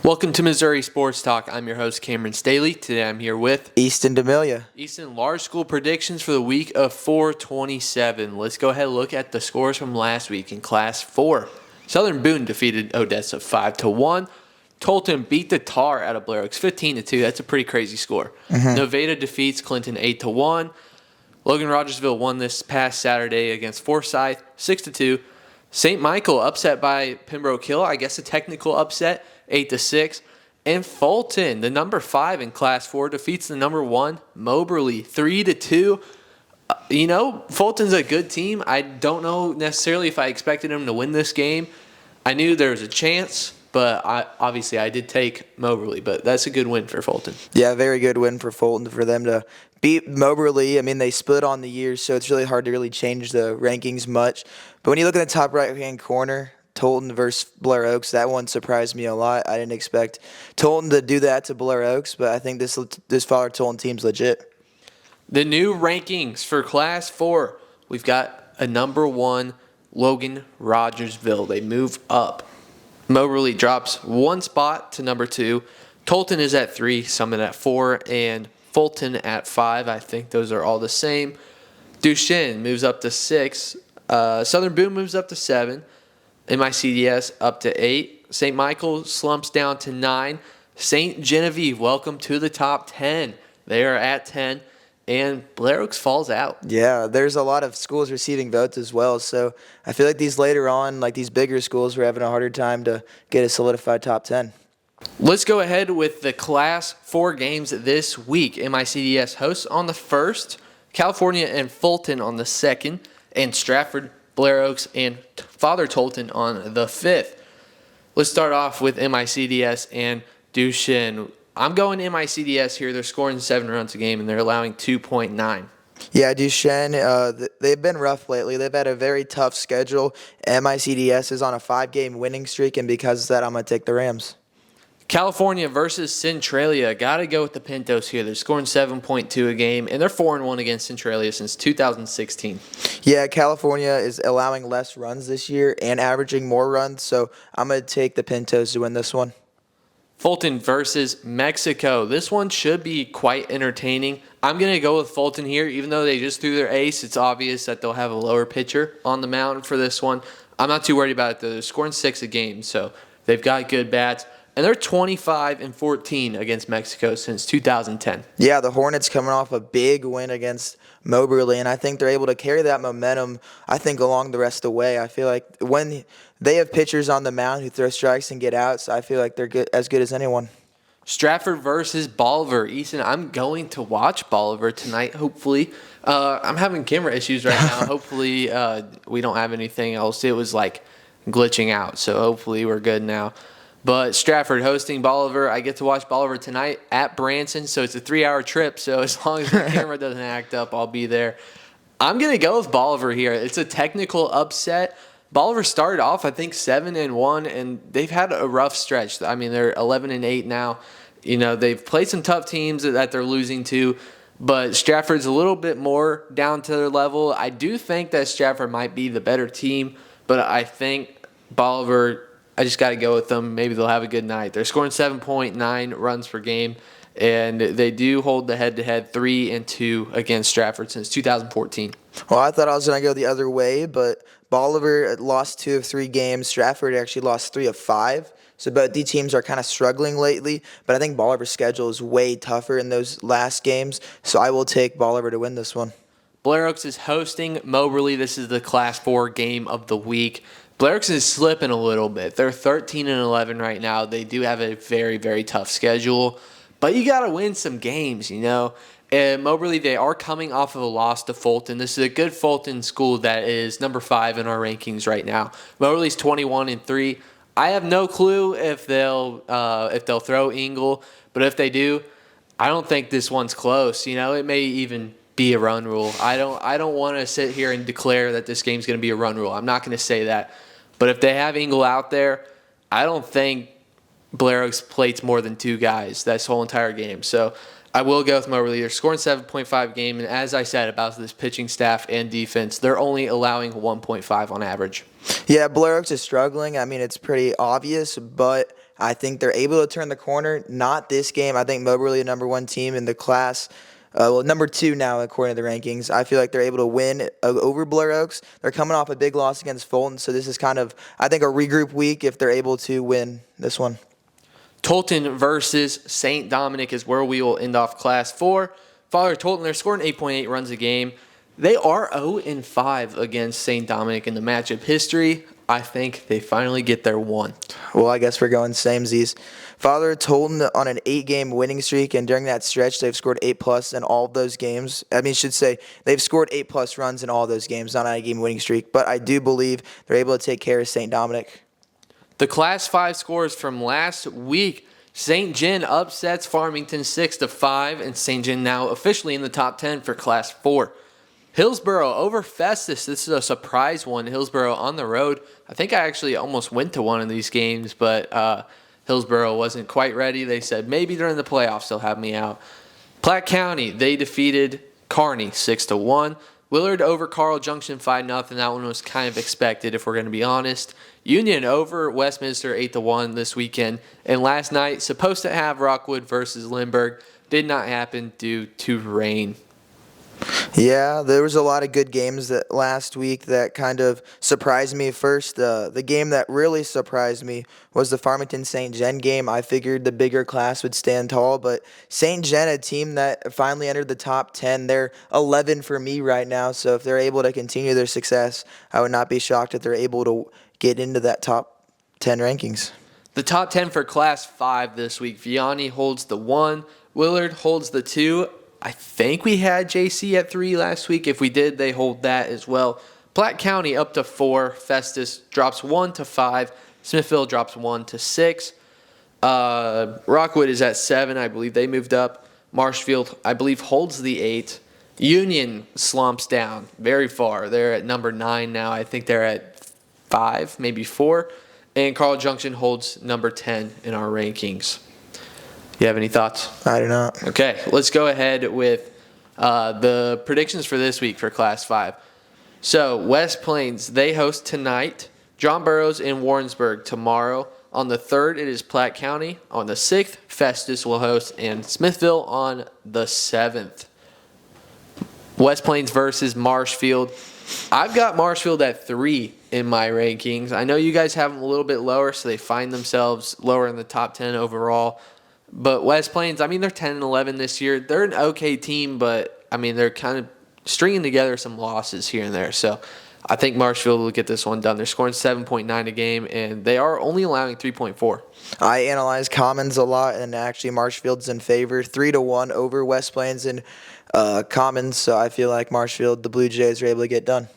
Welcome to Missouri Sports Talk. I'm your host, Cameron Staley. Today I'm here with Easton D'Amelia. Easton. Large school predictions for the week of 427. Let's go ahead and look at the scores from last week in Class 4. Southern Boone defeated Odessa 5-1. Tolton beat the Tar out of Blair Oaks 15-2. That's a pretty crazy score. Nevada defeats Clinton 8-1. Logan Rogersville won this past Saturday against Forsyth 6-2. St. Michael upset by Pembroke Hill. I guess a technical upset. 8-6, and Fulton, the number 5 in Class 4, defeats the number 1 Moberly 3-2. Fulton's a good team. I don't know necessarily if I expected them to win this game. I knew there was a chance, but I did take Moberly. But that's a good win for Fulton. Yeah, very good win for Fulton for them to beat Moberly. I mean, they split on the year, so it's really hard to really change the rankings much. But when you look at the top right-hand corner, Tolton versus Blair Oaks, that one surprised me a lot. I didn't expect Tolton to do that to Blair Oaks, but I think this Father Tolton team's legit. The new rankings for Class 4, we've got a number 1 Logan Rogersville. They move up. Moberly drops 1 spot to number 2. Tolton is at 3, Summit at 4, and Fulton at 5. I think those are all the same. Duchesne moves up to 6. Southern Boone moves up to 7. MICDS up to 8. St. Michael slumps down to 9. St. Genevieve, welcome to the top 10. They are at 10. And Blair Oaks falls out. Yeah, there's a lot of schools receiving votes as well. So I feel like these later on, like these bigger schools, were having a harder time to get a solidified top 10. Let's go ahead with the Class 4 games this week. MICDS hosts on the 1st, California and Fulton on the 2nd, and Stratford, Blair Oaks, and Father Tolton on the 5th. Let's start off with MICDS and Duchesne. I'm going MICDS here. They're scoring 7 runs a game, and they're allowing 2.9. Yeah, Duchesne, they've been rough lately. They've had a very tough schedule. MICDS is on a 5-game winning streak, and because of that, I'm going to take the Rams. California versus Centralia. Got to go with the Pintos here. They're scoring 7.2 a game, and they're 4-1 against Centralia since 2016. Yeah, California is allowing less runs this year and averaging more runs, so I'm going to take the Pintos to win this one. Fulton versus Mexico. This one should be quite entertaining. I'm going to go with Fulton here. Even though they just threw their ace, it's obvious that they'll have a lower pitcher on the mound for this one. I'm not too worried about it, though. They're scoring 6 a game, so they've got good bats. And they're 25-14 against Mexico since 2010. Yeah, the Hornets coming off a big win against Moberly, and I think they're able to carry that momentum, I think, along the rest of the way. I feel like when they have pitchers on the mound who throw strikes and get outs, I feel like they're as good as anyone. Stratford versus Bolivar. Easton, I'm going to watch Bolivar tonight, hopefully. I'm having camera issues right now. Hopefully we don't have anything else. It was like glitching out, so hopefully we're good now. But Stratford hosting Bolivar. I get to watch Bolivar tonight at Branson, so it's a 3-hour trip. So as long as the camera doesn't act up, I'll be there. I'm going to go with Bolivar here. It's a technical upset. Bolivar started off, I think, 7-1, and they've had a rough stretch. I mean, they're 11-8 now. They've played some tough teams that they're losing to, but Stratford's a little bit more down to their level. I do think that Stratford might be the better team, but I think Bolivar, I just got to go with them. Maybe they'll have a good night. They're scoring 7.9 runs per game, and they do hold the head-to-head 3-2 against Stratford since 2014. Well, I thought I was going to go the other way, but Bolivar lost 2 of 3 games. Stratford actually lost 3 of 5. So both these teams are kind of struggling lately, but I think Bolivar's schedule is way tougher in those last games, so I will take Bolivar to win this one. Blair Oaks is hosting Moberly. This is the Class 4 game of the week. Blair Oaks is slipping a little bit. They're 13-11 right now. They do have a very, very tough schedule, but you got to win some games, And Moberly, they are coming off of a loss to Fulton. This is a good Fulton school that is number 5 in our rankings right now. Moberly's 21-3. I have no clue if they'll throw Engle, but if they do, I don't think this one's close. It may even be a run rule. I don't want to sit here and declare that this game's going to be a run rule. I'm not going to say that. But if they have Engle out there, I don't think Blair Oaks plates more than 2 guys this whole entire game. So I will go with Moberly. They're scoring 7.5 game, and as I said about this pitching staff and defense, they're only allowing 1.5 on average. Yeah, Blair Oaks is struggling. I mean, it's pretty obvious, but I think they're able to turn the corner. Not this game. I think Moberly, the number one team in the class. Number two now according to the rankings. I feel like they're able to win over Blair Oaks. They're coming off a big loss against Fulton, so this is kind of, I think, a regroup week if they're able to win this one. Tolton versus St. Dominic is where we will end off Class 4. Father Tolton, they're scoring 8.8 runs a game. They are 0-5 against St. Dominic in the matchup history. I think they finally get their one. Well, I guess we're going samesies. Father Tolton on an 8-game winning streak, and during that stretch, they've scored 8+ in all of those games. Should say they've scored 8+ runs in all those games, not on a 8-game winning streak. But I do believe they're able to take care of St. Dominic. The Class 5 scores from last week. St. John upsets Farmington 6-5, and St. John now officially in the top 10 for Class 4. Hillsboro over Festus. This is a surprise one. Hillsboro on the road. I think I actually almost went to one of these games, but Hillsboro wasn't quite ready. They said maybe during the playoffs they'll have me out. Platte County, they defeated Kearney 6-1. Willard over Carl Junction 5-0. That one was kind of expected if we're going to be honest. Union over Westminster 8-1 this weekend. And last night, supposed to have Rockwood versus Lindbergh. Did not happen due to rain. Yeah, there was a lot of good games that last week that kind of surprised me. First, the game that really surprised me was the Farmington St. John game. I figured the bigger class would stand tall, but St. John, a team that finally entered the top 10, they're 11 for me right now. So if they're able to continue their success, I would not be shocked if they're able to get into that top 10 rankings. The top 10 for Class 5 this week. Vianney holds the 1. Willard holds the 2. I think we had JC at 3 last week. If we did, they hold that as well. Platte County up to 4. Festus drops 1 to 5. Smithville drops 1 to 6. Rockwood is at 7. I believe they moved up. Marshfield, I believe, holds the 8. Union slumps down very far. They're at number 9 now. I think they're at 5, maybe 4. And Carl Junction holds number 10 in our rankings. You have any thoughts? I do not. Okay, let's go ahead with the predictions for this week for Class 5. So, West Plains, they host tonight. John Burroughs in Warrensburg tomorrow. On the 3rd, it is Platte County. On the 6th, Festus will host, and Smithville on the 7th. West Plains versus Marshfield. I've got Marshfield at 3 in my rankings. I know you guys have them a little bit lower, so they find themselves lower in the top 10 overall. But West Plains, they're 10-11 this year. They're an okay team, but, they're kind of stringing together some losses here and there. So I think Marshfield will get this one done. They're scoring 7.9 a game, and they are only allowing 3.4. I analyze Commons a lot, and actually Marshfield's in favor. 3-1 over West Plains and Commons, so I feel like Marshfield, the Blue Jays, are able to get done.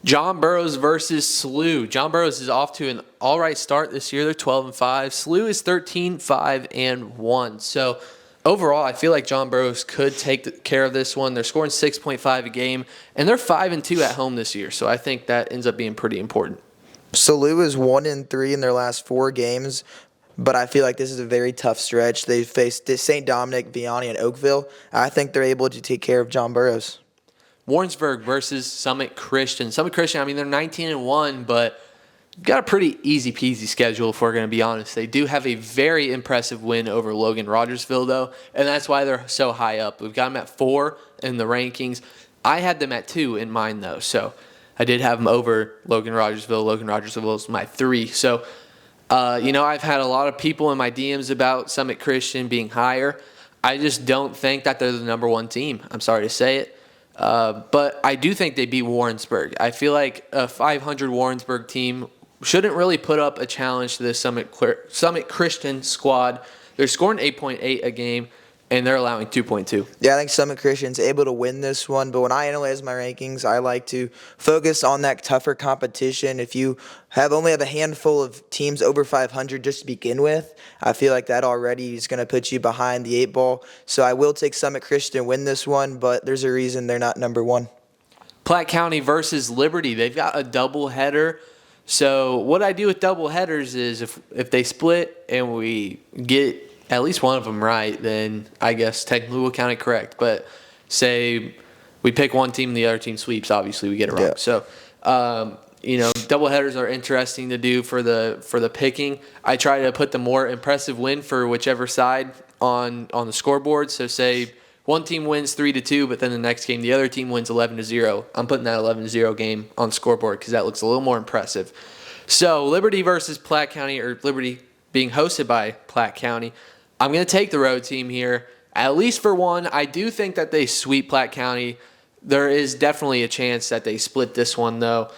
John Burroughs versus SLU. John Burroughs is off to an all right start this year. They're 12-5. SLU is 13-5-1. So overall, I feel like John Burroughs could take care of this one. They're scoring 6.5 a game, and they're 5-2 at home this year. So I think that ends up being pretty important. SLU is 1-3 in their last 4 games, but I feel like this is a very tough stretch. They faced St. Dominic, Vianney, and Oakville. I think they're able to take care of John Burroughs. Warrensburg versus Summit Christian. Summit Christian, they're 19-1, but got a pretty easy-peasy schedule if we're going to be honest. They do have a very impressive win over Logan Rogersville, though, and that's why they're so high up. We've got them at 4 in the rankings. I had them at 2 in mine, though, so I did have them over Logan Rogersville. Logan Rogersville is my 3. So, I've had a lot of people in my DMs about Summit Christian being higher. I just don't think that they're the number 1 team. I'm sorry to say it. But I do think they beat Warrensburg. I feel like a 500 Warrensburg team shouldn't really put up a challenge to this Summit Christian squad. They're scoring 8.8 a game, and they're allowing 2.2. Yeah, I think Summit Christian's able to win this one, but when I analyze my rankings, I like to focus on that tougher competition. If you only have a handful of teams over 500 just to begin with, I feel like that already is going to put you behind the 8 ball. So I will take Summit Christian to win this one, but there's a reason they're not number 1. Platte County versus Liberty. They've got a doubleheader. So what I do with doubleheaders is if they split and we get at least one of them right, then I guess technically we'll count it correct. But say we pick one team and the other team sweeps, obviously we get it wrong. Yeah. So doubleheaders are interesting to do for the picking. I try to put the more impressive win for whichever side on the scoreboard. So say one team wins 3-2, but then the next game the other team wins 11-0. I'm putting that 11-0 game on the scoreboard because that looks a little more impressive. So Liberty versus Platte County, or Liberty being hosted by Platte County. I'm going to take the road team here, at least for one. I do think that they sweep Platte County. There is definitely a chance that they split this one, though.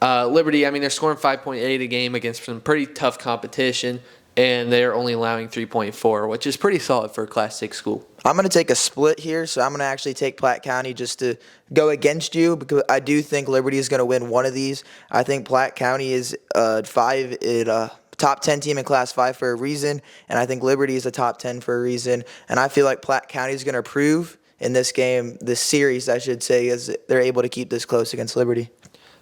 Liberty, I mean, they're scoring 5.8 a game against some pretty tough competition, and they're only allowing 3.4, which is pretty solid for a Class 6 school. I'm going to take a split here, so I'm going to actually take Platte County just to go against you because I do think Liberty is going to win one of these. I think Platte County is top 10 team in Class 5 for a reason, and I think Liberty is a top 10 for a reason. And I feel like Platte County is going to prove in this game, this series, I should say, is they're able to keep this close against Liberty.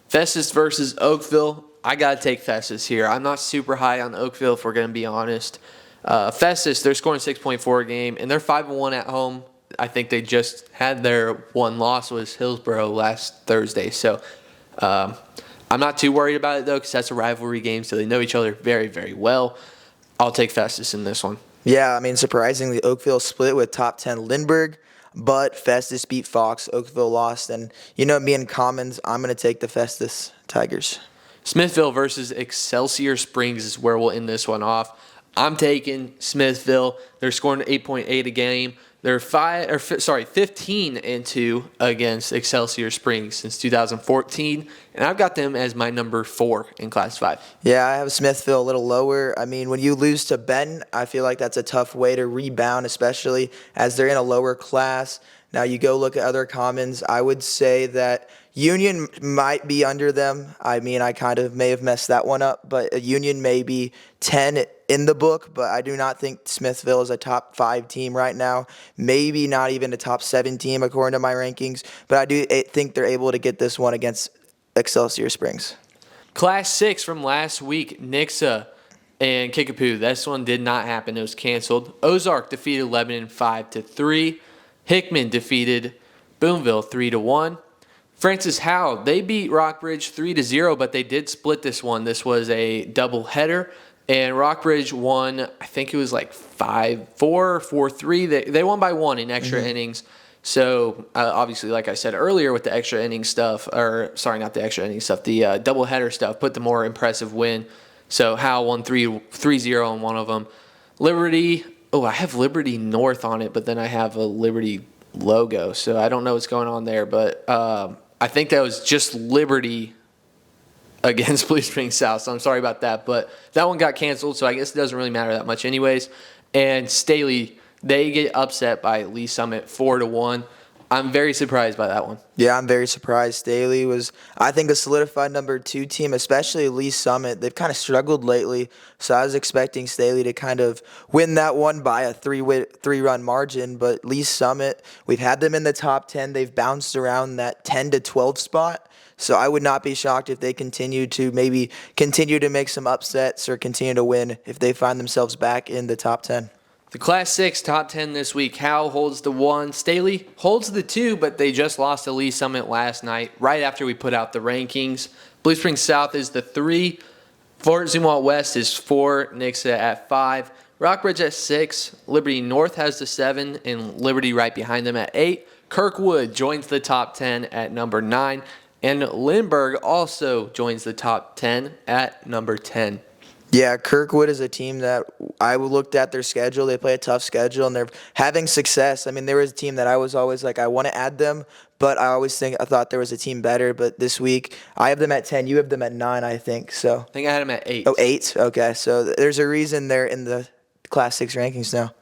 Festus versus Oakville. I got to take Festus here. I'm not super high on Oakville, if we're going to be honest. Festus, they're scoring 6.4 a game, and they're 5-1 at home. I think they just had their one loss was Hillsboro last Thursday. So I'm not too worried about it, though, because that's a rivalry game, so they know each other very, very well. I'll take Festus in this one. Yeah, I mean, surprisingly, Oakville split with top 10 Lindbergh. But Festus beat Fox. Oakville lost. And, me and Commons, I'm going to take the Festus Tigers. Smithville versus Excelsior Springs is where we'll end this one off. I'm taking Smithville. They're scoring 8.8 a game. They're 15-2 against Excelsior Springs since 2014, and I've got them as my number 4 in Class 5. Yeah, I have Smithville a little lower. I mean, when you lose to Benton, I feel like that's a tough way to rebound, especially as they're in a lower class. Now, you go look at other commons. I would say that Union might be under them. I mean, I kind of may have messed that one up, but Union may be 10 in the book, but I do not think Smithville is a top 5 team right now. Maybe not even a top 7 team according to my rankings, but I do think they're able to get this one against Excelsior Springs. Class 6 from last week, Nixa and Kickapoo. This one did not happen. It was canceled. Ozark defeated Lebanon 5-3. Hickman defeated Boonville 3-1. Francis Howe, they beat Rockbridge 3-0, but they did split this one. This was a double header, and Rockbridge won, I think it was like 5-4, 4-3. They won by 1 in extra innings. So, obviously, like I said earlier with the extra inning stuff, or sorry, not the extra inning stuff, the double header stuff, put the more impressive win. So, Howe won 3-0 on one of them. Liberty, I have Liberty North on it, but then I have a Liberty logo, so I don't know what's going on there, but I think that was just Liberty against Blue Springs South, so I'm sorry about that, but that one got canceled, so I guess it doesn't really matter that much anyways. And Staley, they get upset by Lee Summit 4-1. I'm very surprised by that one. Yeah, I'm very surprised. Staley was, I think, a solidified number 2 team, especially Lee Summit. They've kind of struggled lately, so I was expecting Staley to kind of win that one by a 3-run margin. But Lee Summit, we've had them in the top 10. They've bounced around that 10-12 spot. So I would not be shocked if they continue to make some upsets or continue to win if they find themselves back in the top 10. The Class 6 top 10 this week. Howe holds the 1. Staley holds the 2, but they just lost to Lee Summit last night, right after we put out the rankings. Blue Springs South is the 3. Fort Zumwalt West is 4. Nixa at 5. Rockbridge at 6. Liberty North has the 7, and Liberty right behind them at 8. Kirkwood joins the top 10 at number 9. And Lindbergh also joins the top 10 at number 10. Yeah, Kirkwood is a team that I looked at their schedule. They play a tough schedule, and they're having success. I mean, there was a team that I was always like, I want to add them, but I thought there was a team better. But this week, I have them at 10. You have them at 9, I think. So I think I had them at 8. Oh, 8? Okay, so there's a reason they're in the Class 6 rankings now.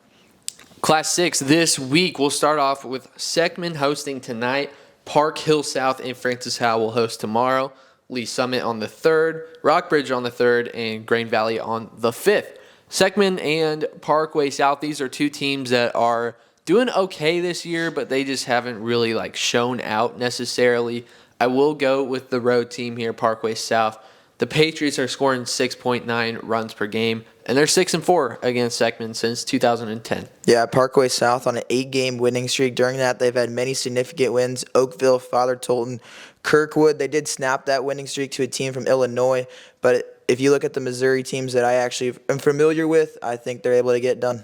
Class 6 this week, we'll start off with Seckman hosting tonight. Park Hill South and Francis Howe will host tomorrow. Lee Summit on the 3rd, Rockbridge on the 3rd, and Grain Valley on the 5th. Seckman and Parkway South, these are 2 teams that are doing okay this year, but they just haven't really shown out necessarily. I will go with the road team here, Parkway South. The Patriots are scoring 6.9 runs per game, and they're 6-4 against Seckman since 2010. Yeah, Parkway South on an 8-game winning streak. During that, they've had many significant wins. Oakville, Father Tolton, Kirkwood. They did snap that winning streak to a team from Illinois. But if you look at the Missouri teams that I actually am familiar with, I think they're able to get it done.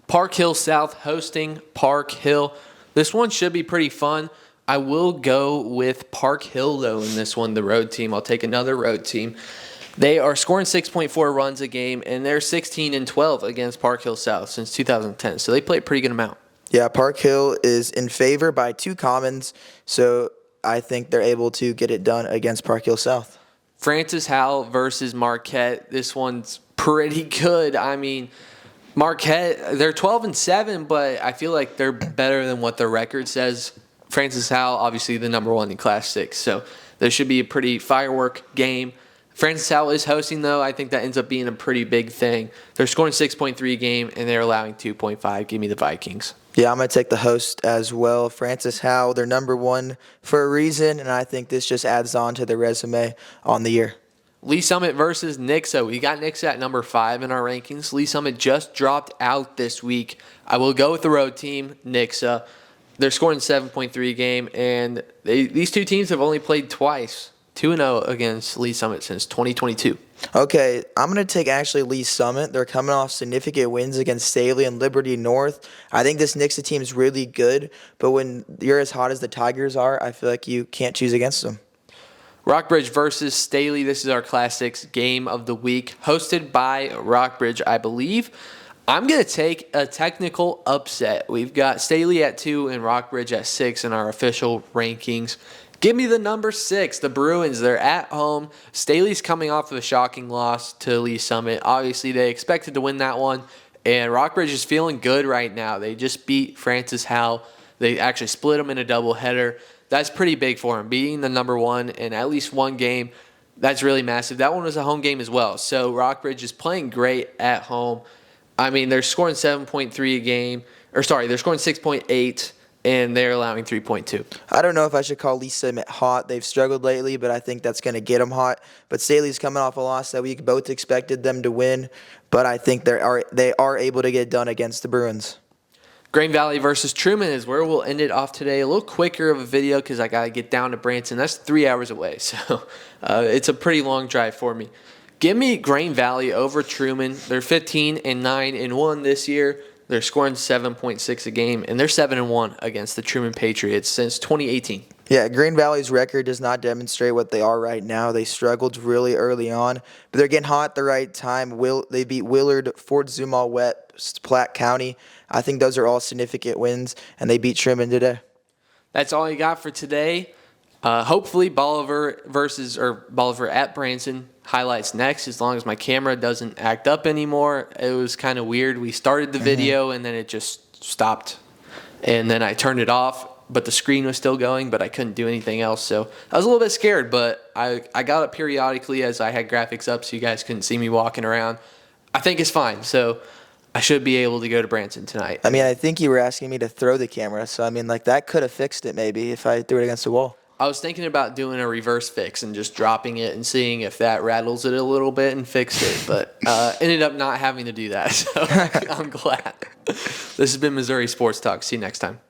Park Hill South hosting Park Hill. This one should be pretty fun. I will go with Park Hill, though, in this one, the road team. I'll take another road team. They are scoring 6.4 runs a game, and they're 16-12 against Park Hill South since 2010. So they play a pretty good amount. Yeah, Park Hill is in favor by 2 commons, so I think they're able to get it done against Park Hill South. Francis Howell versus Marquette. This one's pretty good. I mean, Marquette, they're 12-7, but I feel like they're better than what their record says. Francis Howell, obviously the number 1 in Class 6, so there should be a pretty firework game. Francis Howell is hosting, though. I think that ends up being a pretty big thing. They're scoring 6.3 a game, and they're allowing 2.5. Give me the Vikings. Yeah, I'm going to take the host as well. Francis Howell, they're number 1 for a reason, and I think this just adds on to their resume on the year. Lee Summit versus Nixa. We got Nixa at number 5 in our rankings. Lee Summit just dropped out this week. I will go with the road team, Nixa. They're scoring 7.3 a game, and these two teams have only played twice, 2-0 against Lee Summit since 2022. Okay, I'm going to take actually Lee Summit. They're coming off significant wins against Staley and Liberty North. I think this Nixa team is really good, but when you're as hot as the Tigers are, I feel like you can't choose against them. Rockbridge versus Staley. This is our Class 6 game of the week, hosted by Rockbridge, I believe. I'm going to take a technical upset. We've got Staley at 2 and Rockbridge at 6 in our official rankings. Give me the number 6, the Bruins. They're at home. Staley's coming off of a shocking loss to Lee Summit. Obviously, they expected to win that one, and Rockbridge is feeling good right now. They just beat Francis Howell. They actually split them in a doubleheader. That's pretty big for them. Beating the number 1 in at least one game, that's really massive. That one was a home game as well. So Rockbridge is playing great at home. I mean, they're scoring 7.3 a game. They're scoring 6.8, and they're allowing 3.2. I don't know if I should call Lee Summit hot. They've struggled lately, but I think that's going to get them hot. But Staley's coming off a loss that we both expected them to win, but I think they are able to get it done against the Bruins. Grain Valley versus Truman is where we'll end it off today. A little quicker of a video because I got to get down to Branson. That's 3 hours away, so it's a pretty long drive for me. Give me Grain Valley over Truman. They're 15-9-1 this year. They're scoring 7.6 a game, and they're 7-1 against the Truman Patriots since 2018. Yeah, Green Valley's record does not demonstrate what they are right now. They struggled really early on, but they're getting hot at the right time. They beat Willard, Fort Zumwalt West, Platte County. I think those are all significant wins, and they beat Truman today. That's all you got for today. Hopefully Bolivar at Branson highlights next, as long as my camera doesn't act up anymore. It was kind of weird. We started the video and then it just stopped, and then I turned it off, but the screen was still going, but I couldn't do anything else. So I was a little bit scared, but I got it periodically as I had graphics up so you guys couldn't see me walking around. I think it's fine, so I should be able to go to Branson tonight. I mean, I think you were asking me to throw the camera, so I mean, like, that could have fixed it maybe if I threw it against the wall. I was thinking about doing a reverse fix and just dropping it and seeing if that rattles it a little bit and fixed it, but ended up not having to do that, so I'm glad. This has been Missouri Sports Talk. See you next time.